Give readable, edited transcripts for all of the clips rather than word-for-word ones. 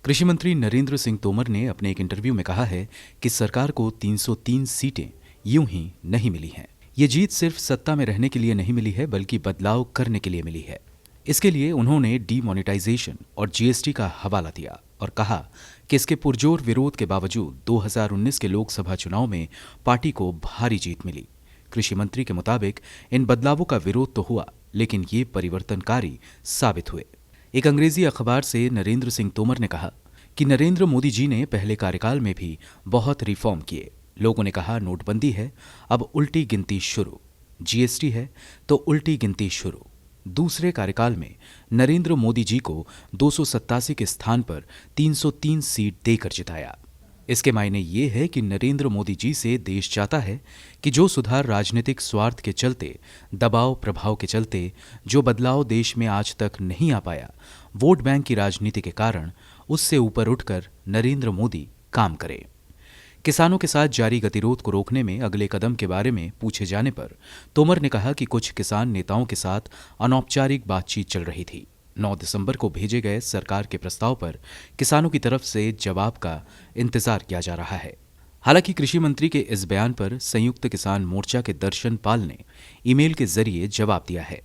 कृषि मंत्री नरेंद्र सिंह तोमर ने अपने एक इंटरव्यू में कहा है कि सरकार को 303 सीटें यूं ही नहीं मिली हैं। ये जीत सिर्फ सत्ता में रहने के लिए नहीं मिली है, बल्कि बदलाव करने के लिए मिली है। इसके लिए उन्होंने डीमोनेटाइजेशन और जीएसटी का हवाला दिया और कहा कि इसके पुरजोर विरोध के बावजूद 2019 के लोकसभा चुनाव में पार्टी को भारी जीत मिली। कृषि मंत्री के मुताबिक इन बदलावों का विरोध तो हुआ, लेकिन ये परिवर्तनकारी साबित हुए। एक अंग्रेजी अखबार से नरेंद्र सिंह तोमर ने कहा कि नरेंद्र मोदी जी ने पहले कार्यकाल में भी बहुत रिफॉर्म किए। लोगों ने कहा नोटबंदी है, अब उल्टी गिनती शुरू, जीएसटी है तो उल्टी गिनती शुरू। दूसरे कार्यकाल में नरेंद्र मोदी जी को 287 के स्थान पर 303 सीट देकर जिताया। इसके मायने ये है कि नरेंद्र मोदी जी से देश चाहता है कि जो सुधार राजनीतिक स्वार्थ के चलते, दबाव प्रभाव के चलते, जो बदलाव देश में आज तक नहीं आ पाया, वोट बैंक की राजनीति के कारण, उससे ऊपर उठकर नरेंद्र मोदी काम करे। किसानों के साथ जारी गतिरोध को रोकने में अगले कदम के बारे में पूछे जाने पर तोमर ने कहा कि कुछ किसान नेताओं के साथ अनौपचारिक बातचीत चल रही थी। 9 दिसंबर को भेजे गए सरकार के प्रस्ताव पर किसानों की तरफ से जवाब का इंतजार किया जा रहा है। हालांकि कृषि मंत्री के इस बयान पर संयुक्त किसान मोर्चा के दर्शन पाल ने ईमेल के जरिए जवाब दिया है।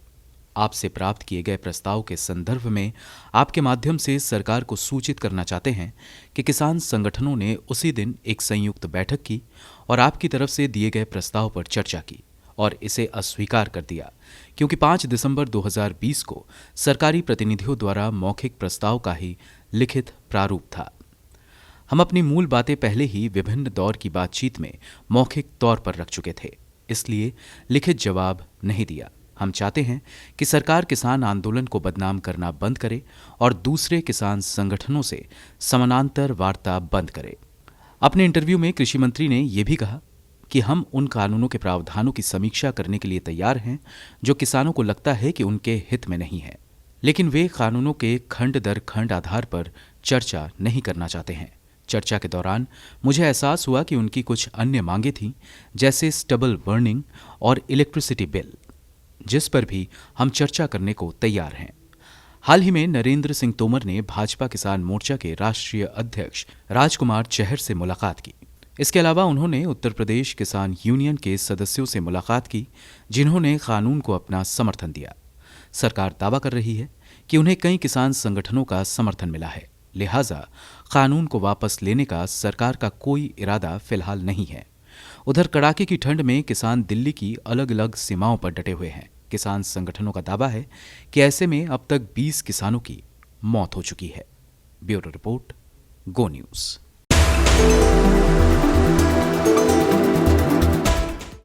आपसे प्राप्त किए गए प्रस्ताव के संदर्भ में आपके माध्यम से सरकार को सूचित करना चाहते हैं कि किसान संगठनों ने उसी दिन एक संयुक्त बैठक की और आपकी तरफ से दिए गए प्रस्ताव पर चर्चा की और इसे अस्वीकार कर दिया, क्योंकि 5 दिसंबर 2020 को सरकारी प्रतिनिधियों द्वारा मौखिक प्रस्ताव का ही लिखित प्रारूप था। हम अपनी मूल बातें पहले ही विभिन्न दौर की बातचीत में मौखिक तौर पर रख चुके थे, इसलिए लिखित जवाब नहीं दिया। हम चाहते हैं कि सरकार किसान आंदोलन को बदनाम करना बंद करे और दूसरे किसान संगठनों से समानांतर वार्ता बंद करे। अपने इंटरव्यू में कृषि मंत्री ने यह भी कहा कि हम उन कानूनों के प्रावधानों की समीक्षा करने के लिए तैयार हैं जो किसानों को लगता है कि उनके हित में नहीं है, लेकिन वे कानूनों के खंड दर खंड आधार पर चर्चा नहीं करना चाहते हैं। चर्चा के दौरान मुझे एहसास हुआ कि उनकी कुछ अन्य मांगें थीं, जैसे स्टबल बर्निंग और इलेक्ट्रिसिटी बिल, जिस पर भी हम चर्चा करने को तैयार हैं। हाल ही में नरेंद्र सिंह तोमर ने भाजपा किसान मोर्चा के राष्ट्रीय अध्यक्ष राजकुमार चहर से मुलाकात की। इसके अलावा उन्होंने उत्तर प्रदेश किसान यूनियन के सदस्यों से मुलाकात की, जिन्होंने कानून को अपना समर्थन दिया। सरकार दावा कर रही है कि उन्हें कई किसान संगठनों का समर्थन मिला है, लिहाजा कानून को वापस लेने का सरकार का कोई इरादा फिलहाल नहीं है। उधर कड़ाके की ठंड में किसान दिल्ली की अलग अलग सीमाओं पर डटे हुए हैं। किसान संगठनों का दावा है कि ऐसे में अब तक 20 किसानों की मौत हो चुकी है। ब्यूरो रिपोर्ट, गो न्यूज।